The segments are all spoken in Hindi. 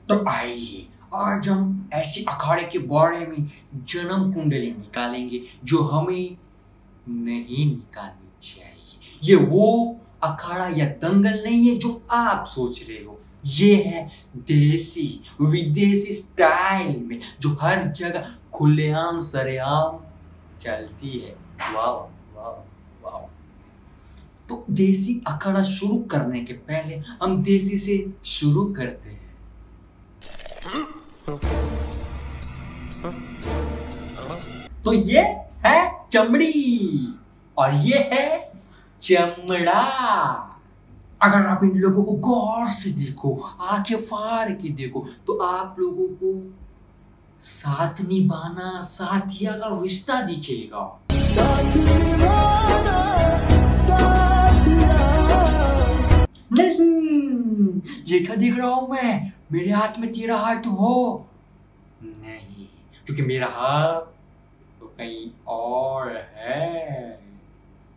तो आइए आज हम ऐसे अखाड़े के बारे में जन्म कुंडली निकालेंगे जो हमें नहीं निकालनी चाहिए। ये वो अखाड़ा या दंगल नहीं है जो आप सोच रहे हो। ये है देसी विदेशी स्टाइल में जो हर जगह खुलेआम सरेआम चलती है। वाह वाह वाह। तो देसी अखाड़ा शुरू करने के पहले हम देसी से शुरू करते हैं। तो ये है चमड़ी और ये है चमड़ा। अगर आप इन लोगों को गौर से देखो, आंखें फाड़ के देखो, तो आप लोगों को साथ निभाना साथिया का रिश्ता दिखेगा। नहीं, ये क्या देख रहा हूं मैं? मेरे हाथ में तेरा हाथ हो नहीं, क्योंकि मेरा हाथ तो कहीं और है।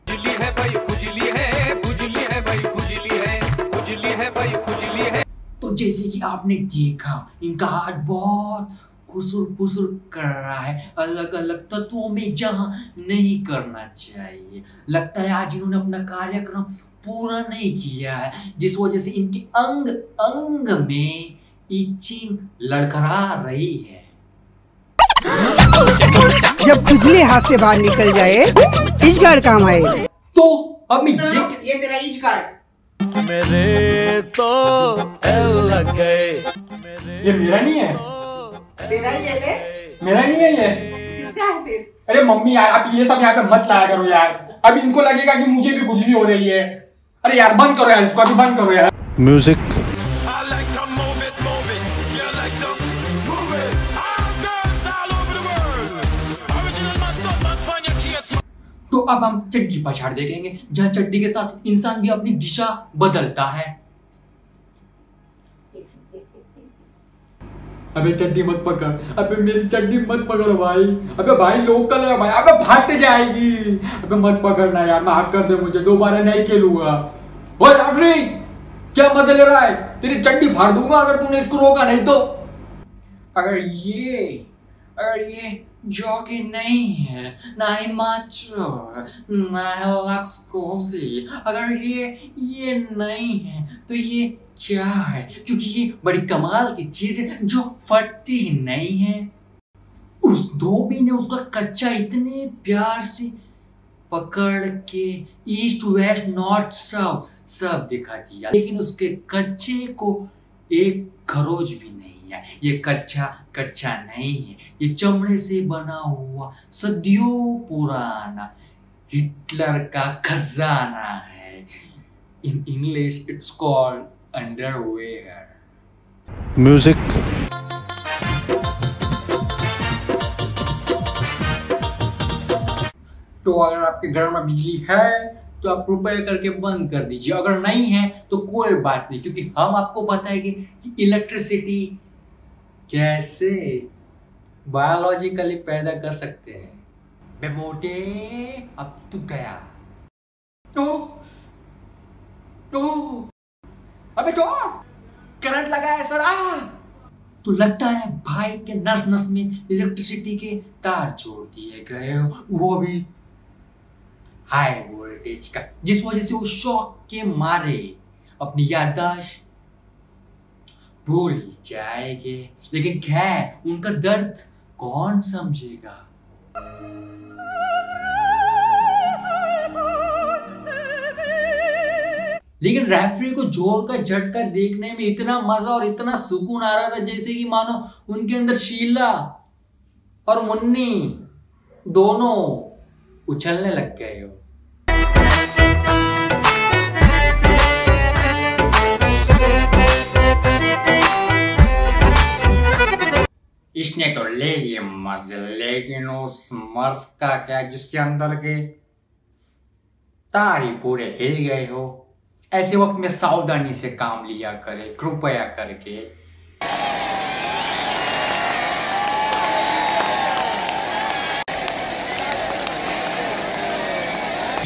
खुजली है भाई, खुजली है, खुजली है भाई, खुजली है, खुजली है भाई, खुजली है। तो जैसे कि आपने देखा, इनका हाथ बहुत खुसुर पुसुर कर रहा है अलग अलग तत्वों में जहां नहीं करना चाहिए। लगता है आज इन्होंने अपना कार्यक्रम पूरा नहीं किया है, जिस वजह से इनके अंग अंग में इचिंग लड़खड़ा रही है। जब खुजली हाथ से बाहर निकल जाए, इच गार्ड काम आए। तो अब ये तेरा इच गार्ड मेरे तो लग गए। ये मेरा नहीं है। तेरा ही है ले? मेरा नहीं है ये। किसका है फिर? अरे मम्मी यार, आप ये सब यहाँ पे मत लाया करो यार। अब इनको लगेगा कि मुझे भी खुजली हो रही है। अरे यार बंद करो यार, इसको अभी बंद करो यार। म्यूजिक। तो अब हम चड्डी पछाड़ देखेंगे, जहाँ चड्डी के साथ इंसान भी अपनी दिशा बदलता है। अबे चड्डी मत पकड़, अबे मेरी चड्डी मत पकड़ भाई। अबे भाई लोकल है भाई, अबे फट जाएगी। अबे मत पकड़ना यार, माफ कर दे मुझे, दोबारा नहीं खेलूंगा। ओए राफरी, क्या मजा ले रहा है? तेरी चड्डी फाड़ दूंगा अगर तूने इसको रोका नहीं तो। अगर ये जॉकी नहीं है, ना ही माचो, ना ही लक्स कोसी, अगर ये नहीं है तो ये क्या है? क्योंकि ये बड़ी कमाल की चीज है जो फटती ही नहीं है। उस धोबी ने उसका कच्चा इतने प्यार से पकड़ के ईस्ट वेस्ट नॉर्थ साउथ सब दिखा दिया, लेकिन उसके कच्चे को एक खरोज भी नहीं है। ये कच्चा नहीं है, ये चमड़े से बना हुआ सदियों पुराना हिटलर का खजाना है। In English it's called underwear. Music. तो अगर आपके घर में बिजली है तो आप कृपया करके बंद कर दीजिए, अगर नहीं है तो कोई बात नहीं, क्योंकि हम आपको बताएंगे कि इलेक्ट्रिसिटी कैसे बायोलॉजिकली पैदा कर सकते हैं। बे मोटे, अब तू गया। अबे चोर, करंट लगा है सर। तो लगता है भाई के नस नस में इलेक्ट्रिसिटी के तार जोड़ दिए गए, वो भी हाई वोल्टेज का, जिस वजह से वो शॉक के मारे अपनी याददाश्त भूल ही जाएंगे। लेकिन खैर, उनका दर्द कौन समझेगा? लेकिन रेफरी को जोर का झटका देखने में इतना मजा और इतना सुकून आ रहा था जैसे कि मानो उनके अंदर शीला और मुन्नी दोनों उछलने लग गए हो। इसने तो ले लिए मजे, लेकिन उस मर्द का क्या जिसके अंदर के तार ही पूरे हिल गए हो। ऐसे वक्त में सावधानी से काम लिया करे कृपया करके।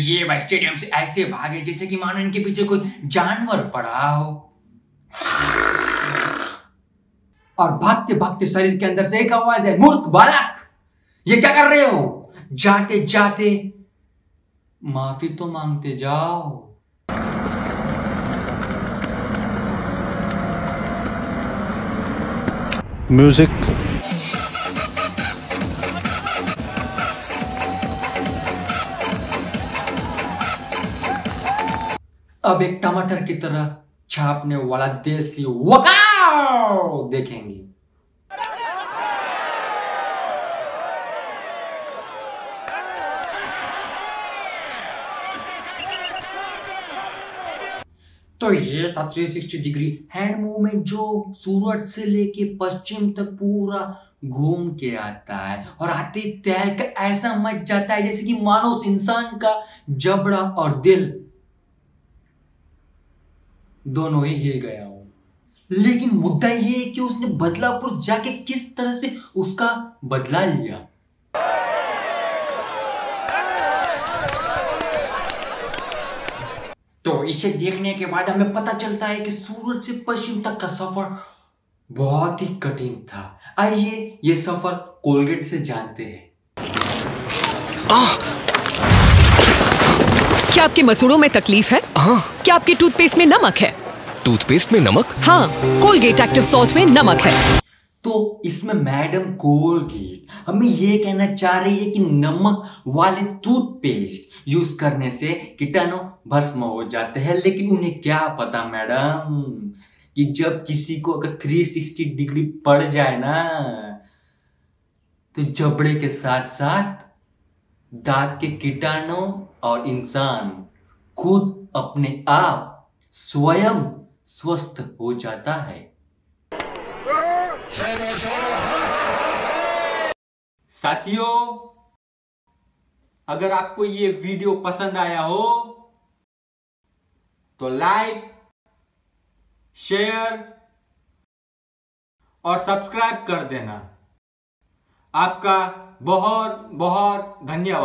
ये भाई स्टेडियम से ऐसे भागे जैसे कि मानो इनके पीछे कोई जानवर पड़ा हो। और भागते भागते शरीर के अंदर से एक आवाज है, मूर्ख बालक, ये क्या कर रहे हो? जाते जाते माफी तो मांगते जाओ। म्यूजिक। अब एक टमाटर की तरह छापने वाला देसी वकाओ देखेंगे। तो ये था 360 डिग्री हैंड मूवमेंट जो सूरज से लेके पश्चिम तक पूरा घूम के आता है और आते तेल का ऐसा मच जाता है जैसे कि मानो उस इंसान का जबड़ा और दिल दोनों ही हिल गया हो। लेकिन मुद्दा ये है कि उसने बदलापुर जाके किस तरह से उसका बदला लिया। तो इसे देखने के बाद हमें पता चलता है कि सूरज से पश्चिम तक का सफर बहुत ही कठिन था। आइए ये सफर कोलगेट से जानते हैं। क्या आपके मसूड़ों में तकलीफ है? हाँ। क्या आपके टूथपेस्ट में नमक है? टूथपेस्ट में नमक? हाँ, कोलगेट एक्टिव सॉल्ट में नमक है। तो इसमें मैडम कोलगेट हमें ये कहना चाह रही है कि नमक वाले टूथपेस्ट यूज करने से कीटाणु भस्म हो जाते हैं। लेकिन उन्हें क्या पता मैडम कि जब किसी को अगर 360 डिग्री पड़ जाए ना तो जबड़े के साथ साथ दांत के कीटाणु और इंसान खुद अपने आप स्वयं स्वस्थ हो जाता है। साथियों, अगर आपको ये वीडियो पसंद आया हो तो लाइक, शेयर और सब्सक्राइब कर देना। आपका बहुत बहुत धन्यवाद।